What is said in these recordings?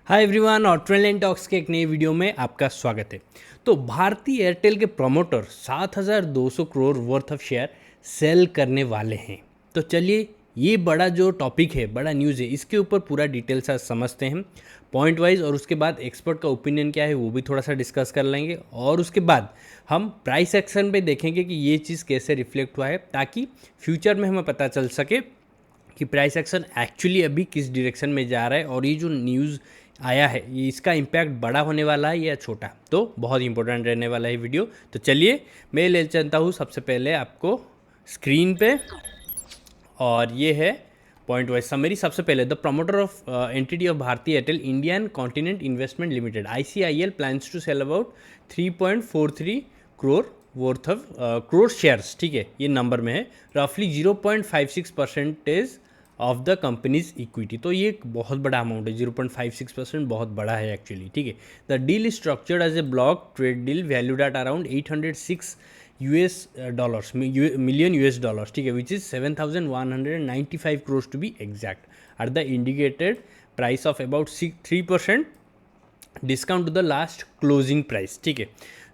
हाय everyone और Trend Talks के एक नए वीडियो में आपका स्वागत है। तो भारती एयरटेल के promoter 7,200 crore worth of share sell करने वाले हैं। तो चलिए ये बड़ा जो टॉपिक है, बड़ा न्यूज़ है, इसके ऊपर पूरा डिटेल से समझते हैं पॉइंट वाइज, और उसके बाद एक्सपर्ट का ओपिनियन क्या है वो भी थोड़ा सा डिस्कस कर लेंगे, और उसके बाद हम प्राइस एक्शन पे देखेंगे कि ये चीज़ कैसे रिफ्लेक्ट हुआ है, ताकि फ्यूचर में हमें पता चल सके कि प्राइस एक्शन एक्चुअली अभी किस डायरेक्शन में जा रहा है, और ये जो न्यूज़ आया है ये इसका इम्पैक्ट बड़ा होने वाला है या छोटा, तो बहुत इंपॉर्टेंट रहने वाला है वीडियो। तो चलिए मैं ले चलता हूँ सबसे पहले आपको स्क्रीन पे, और ये है पॉइंट वाइज समरी। सबसे पहले the promoter of entity of Bharti Airtel Indian Continent Investment Limited ICIL plans to sell about 3.43 crore worth of crore shares. ठीक है, ये नंबर में है, रफली 0.56% ऑफ द कंपनीज इक्विटी। तो ये एक बहुत बड़ा अमाउंट है, 0.56% बहुत बड़ा है एक्चुअली। ठीक है, the deal is structured as a block trade deal valued at around 806 million US dollars, ठीक है, which is 7,195 crores to be exact, at the indicated price of about 3% discount to the last closing price. ठीक है,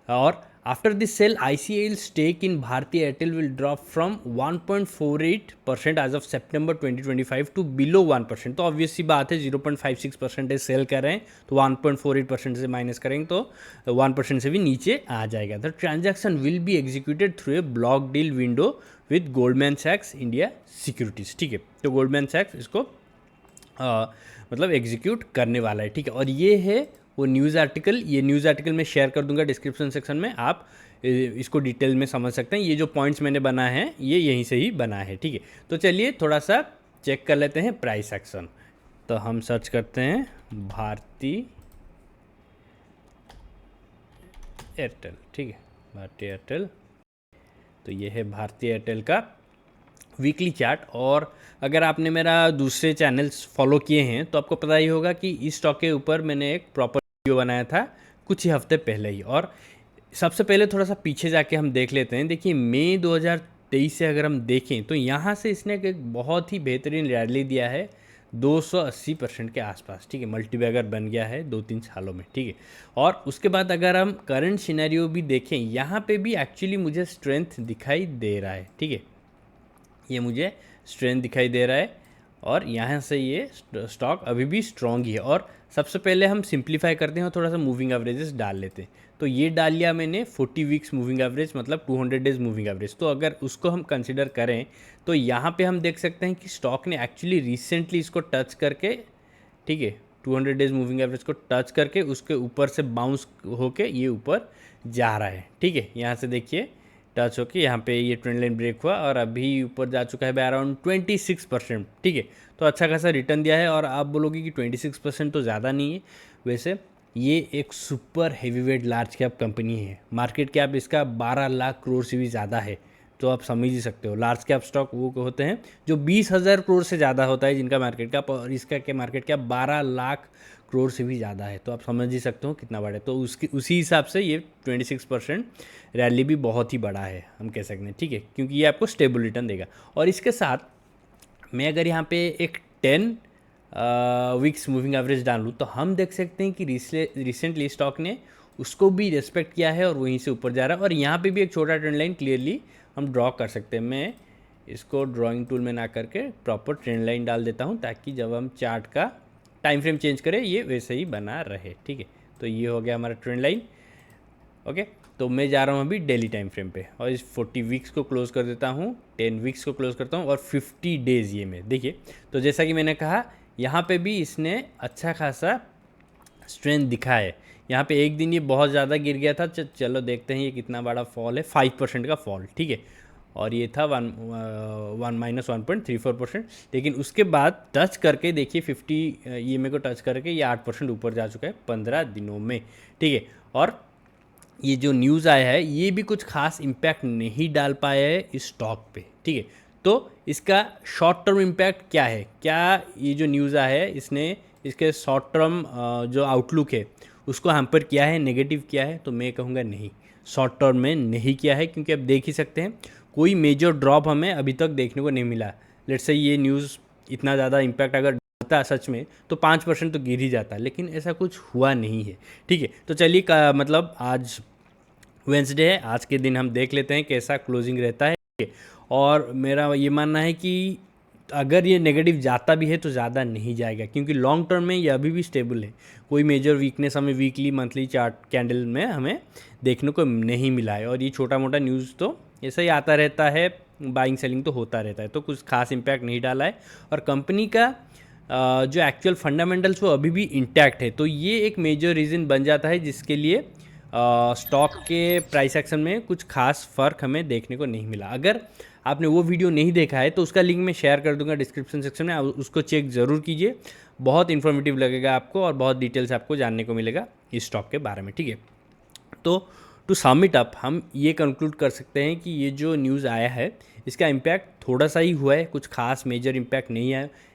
और after this sale ICIL stake in Bharti Airtel will drop from 1.48% as of September 2025 to below 1%। तो obvious सी बात है, 0.56% cell कर रहे हैं तो 1.48% से माइनस करेंगे तो 1% से भी नीचे आ जाएगा। The transaction will be executed through a block deal window with Goldman सैक्स इंडिया सिक्योरिटीज। ठीक है, तो गोल्डमैन सैक्स इसको मतलब एग्जीक्यूट करने वाला है। ठीक है, और ये है वो न्यूज़ आर्टिकल, ये न्यूज़ आर्टिकल मैं शेयर कर दूंगा डिस्क्रिप्शन सेक्शन में, आप इसको डिटेल में समझ सकते हैं। ये जो पॉइंट्स मैंने बना है ये यहीं से ही बना है। ठीक है, तो चलिए थोड़ा सा चेक कर लेते हैं प्राइस एक्शन। तो हम सर्च करते हैं भारती एयरटेल। ठीक है, भारती एयरटेल, तो ये है भारती एयरटेल का वीकली चार्ट। और अगर आपने मेरा दूसरे चैनल्स फॉलो किए हैं तो आपको पता ही होगा कि इस स्टॉक के ऊपर मैंने एक प्रॉपर वीडियो बनाया था कुछ ही हफ्ते पहले ही। और सबसे पहले थोड़ा सा पीछे जाके हम देख लेते हैं। देखिए मई 2023 से अगर हम देखें तो यहाँ से इसने एक बहुत ही बेहतरीन रैली दिया है 280% के आसपास। ठीक है, मल्टीबैगर बन गया है 2-3 सालों में। ठीक है, और उसके बाद अगर हम करंट सिनेरियो भी देखें, यहाँ पे भी एक्चुअली मुझे स्ट्रेंथ दिखाई दे रहा है। ठीक है, ये मुझे स्ट्रेंथ दिखाई दे रहा है, और यहाँ से ये स्टॉक अभी भी स्ट्रॉन्ग ही है। और सबसे पहले हम सिंप्लीफाई करते हैं और थोड़ा सा मूविंग एवरेजेस डाल लेते हैं। तो ये डाल लिया मैंने 40 वीक्स मूविंग एवरेज, मतलब 200 डेज मूविंग एवरेज। तो अगर उसको हम कंसिडर करें तो यहाँ पे हम देख सकते हैं कि स्टॉक ने एक्चुअली रिसेंटली इसको टच करके, ठीक है, 200 डेज मूविंग एवरेज को टच करके उसके ऊपर से बाउंस होके ये ऊपर जा रहा है। ठीक है, यहाँ से देखिए टच होके यहाँ पे ये ट्रेंड लाइन ब्रेक हुआ और अभी ऊपर जा चुका है अराउंड 26%। ठीक है, तो अच्छा खासा रिटर्न दिया है। और आप बोलोगे कि 26% तो ज़्यादा नहीं है, वैसे ये एक super heavyweight large cap company है। मार्केट कैप इसका 12 लाख करोड़ से भी ज़्यादा है, तो आप समझ ही सकते हो लार्ज कैप स्टॉक वो होते हैं जो 20,000 करोड़ से ज़्यादा होता है जिनका मार्केट कैप, और इसका क्या मार्केट कैप 12 लाख करोड़ से भी ज़्यादा है। तो आप समझ ही सकते हो कितना बड़ा है। तो उसी हिसाब से ये 26% रैली भी बहुत ही बड़ा है, हम कह सकते हैं। ठीक है, क्योंकि ये आपको स्टेबल रिटर्न देगा। और इसके साथ मैं अगर यहाँ पे एक 10 वीक्स मूविंग एवरेज डालूँ तो हम देख सकते हैं कि रिसेंटली स्टॉक ने उसको भी रेस्पेक्ट किया है और वहीं से ऊपर जा रहा है। और यहाँ पे भी एक छोटा ट्रेंड लाइन क्लियरली हम ड्रॉ कर सकते हैं। मैं इसको ड्राइंग टूल में ना करके प्रॉपर ट्रेंड लाइन डाल देता हूँ, ताकि जब हम चार्ट का टाइम फ्रेम चेंज करें ये वैसे ही बना रहे। ठीक है, तो ये हो गया हमारा ट्रेंड लाइन। ओके, तो मैं जा रहा हूँ अभी डेली टाइम फ्रेम पे, और इस 40 वीक्स को क्लोज कर देता हूँ, 10 वीक्स को क्लोज करता हूँ, और 50 डेज़ ये में देखिए। तो जैसा कि मैंने कहा यहाँ पे भी इसने अच्छा खासा स्ट्रेंथ दिखा है। यहाँ पे एक दिन ये बहुत ज़्यादा गिर गया था, चलो देखते हैं ये कितना बड़ा फॉल है, 5% का फॉल। ठीक है, और ये था -1.34%। लेकिन उसके बाद टच करके देखिए 50 EMA को टच करके ये 8% ऊपर जा चुका है 15 दिनों में। ठीक है, और ये जो न्यूज़ आया है ये भी कुछ खास इम्पैक्ट नहीं डाल पाया है इस स्टॉक पे। ठीक है, तो इसका शॉर्ट टर्म इम्पैक्ट क्या है, क्या ये जो न्यूज़ आया है इसने इसके शॉर्ट टर्म जो आउटलुक है उसको हैम्पर किया है, नेगेटिव किया है? तो मैं कहूँगा नहीं, शॉर्ट टर्म में नहीं किया है, क्योंकि आप देख ही सकते हैं कोई मेजर ड्रॉप हमें अभी तक देखने को नहीं मिला। लेट्स से ये न्यूज़ इतना ज़्यादा इम्पैक्ट अगर होता सच में तो 5% तो गिर ही जाता, लेकिन ऐसा कुछ हुआ नहीं है। ठीक है, तो चलिए मतलब आज वेंसडे है, आज के दिन हम देख लेते हैं कैसा क्लोजिंग रहता है। और मेरा ये मानना है कि अगर ये नेगेटिव जाता भी है तो ज़्यादा नहीं जाएगा, क्योंकि लॉन्ग टर्म में ये अभी भी स्टेबल है। कोई मेजर वीकनेस हमें वीकली मंथली चार्ट कैंडल में हमें देखने को नहीं मिला है। और ये छोटा मोटा न्यूज़ तो ऐसा ही आता रहता है, बाइंग सेलिंग तो होता रहता है, तो कुछ खास इम्पैक्ट नहीं डाला है। और कंपनी का जो एक्चुअल फंडामेंटल्स वो अभी भी इंटैक्ट है, तो ये एक मेजर रीज़न बन जाता है जिसके लिए स्टॉक के प्राइस एक्शन में कुछ खास फ़र्क हमें देखने को नहीं मिला। अगर आपने वो वीडियो नहीं देखा है तो उसका लिंक मैं शेयर कर दूंगा डिस्क्रिप्शन सेक्शन में, उसको चेक ज़रूर कीजिए। बहुत इन्फॉर्मेटिव लगेगा आपको और बहुत डिटेल्स आपको जानने को मिलेगा इस स्टॉक के बारे में। ठीक है, तो टू सम इट अप हम ये कंक्लूड कर सकते हैं कि ये जो न्यूज़ आया है इसका इम्पैक्ट थोड़ा सा ही हुआ है, कुछ खास मेजर इम्पैक्ट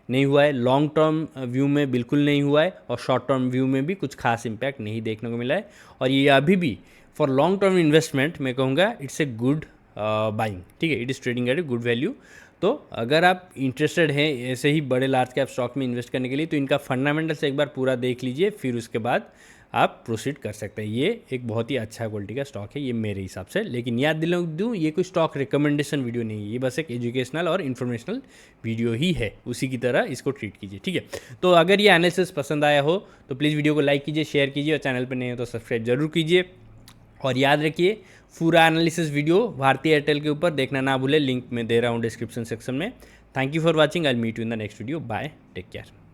नहीं हुआ है। लॉन्ग टर्म व्यू में बिल्कुल नहीं हुआ है और शॉर्ट टर्म व्यू में भी कुछ खास इम्पैक्ट नहीं देखने को मिला है। और ये अभी भी फॉर लॉन्ग टर्म इन्वेस्टमेंट मैं कहूँगा इट्स ए गुड बाइंग। ठीक है, it is trading at a good value. तो अगर आप इंटरेस्टेड हैं ऐसे ही बड़े लार्ज कैप स्टॉक में इन्वेस्ट करने के लिए तो इनका फंडामेंटल्स एक बार पूरा देख लीजिए, फिर उसके बाद आप प्रोसीड कर सकते हैं। ये एक बहुत ही अच्छा क्वालिटी का स्टॉक है ये मेरे हिसाब से। लेकिन याद दिला दूँ, ये कोई स्टॉक रिकमेंडेशन वीडियो नहीं है, ये बस एक एजुकेशनल और इन्फॉर्मेशनल वीडियो ही है, उसी की तरह इसको ट्रीट कीजिए। ठीक है, तो अगर ये एनालिसिस पसंद आया हो तो प्लीज़ वीडियो को लाइक कीजिए, शेयर कीजिए और चैनल पर नए हो तो सब्सक्राइब जरूर कीजिए। और याद रखिए पूरा एनालिसिस वीडियो भारतीय एयरटेल के ऊपर देखना ना भूले, लिंक मैं दे रहा हूँ डिस्क्रिप्शन सेक्शन में। Thank you for watching, I will meet you in the next video. Bye, take care.